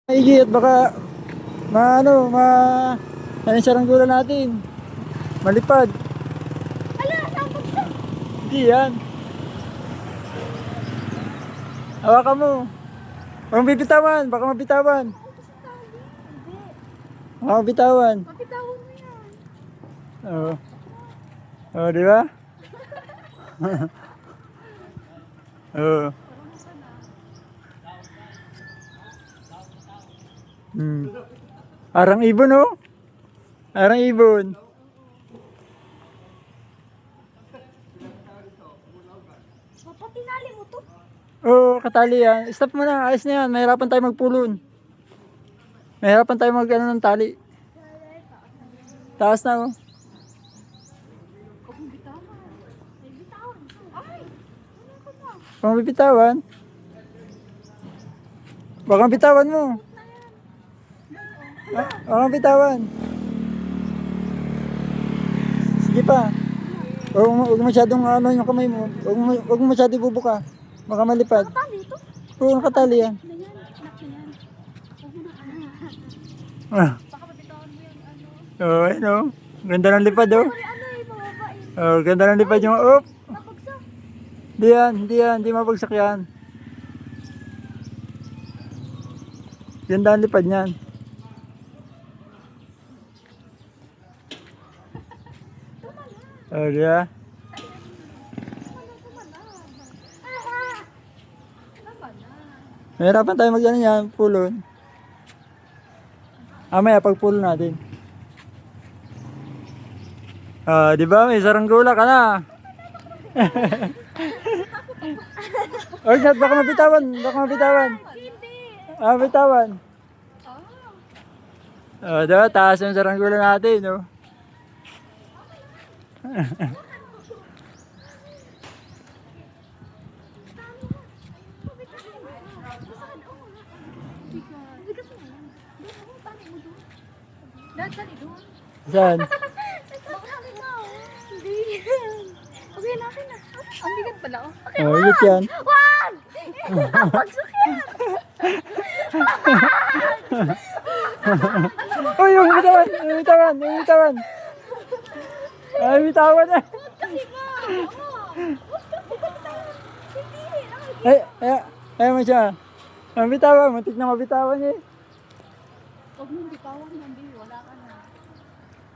Maigi at baka ano yung saranggola natin. Malipad. Ala, sabog sa. Hindi yan. Hawakan mo. Huwag bibitawan, baka mabitawan. Hindi. Baka mabitawan. Mapitawan mo yan. Oo. Oo, di ba? Oo. Arang ibon, oh. Arang ibon. Papa, tinali mo to. Oo, katali yan. Stop mo na, ayos na yan. Mahirapan tayo magpulon. Mahirapan tayo ng tali. Taas na, oh. Huwag mong bitawan. May bitawan. Ay! Ano ko na? Baka mabitawan. Baka bitawan mo. Baka bitawan. Sige pa. Huwag masyadong ano yung kamay mo. Huwag mo masyadong bubuka. Baka malipad. Nakatali ito. Oo, nakatali yan. Ano yan? Anak na yan. Huwag mo na Ah. Baka mabitawan mo yan. Ano? Oo, ayun, oh. Ganda ng lipad, oh. Sorry, ano eh, mababa eh. Oh, ganda ng lipad yung, oh. Napagsa. Hindi mabagsak yan. Ganda ang lipad niyan. Oh, di ba? Mahirapan tayo mag-ano yan, pulon. Mamaya pag pulon natin. Ah, di ba? May saranggola ka na. Or not, baka mabitawan. Baka mabitawan. Hindi. Ah, mabitawan. Oh, diba? Taas yung saranggola natin, no? Dali doon. Saan? Maghali ka. Hindi. Okay, natin na. Ang bigat pala. Okay, Oh, yun yan. wag! Napagsak yan. Uy, yung bitawan! Yung bitawan! Yung bitawan! Ay, bitawan na! Hindi. Ay mo siya. Ang bitawan, matik na mabitawan niya. Huwag mong bitawan.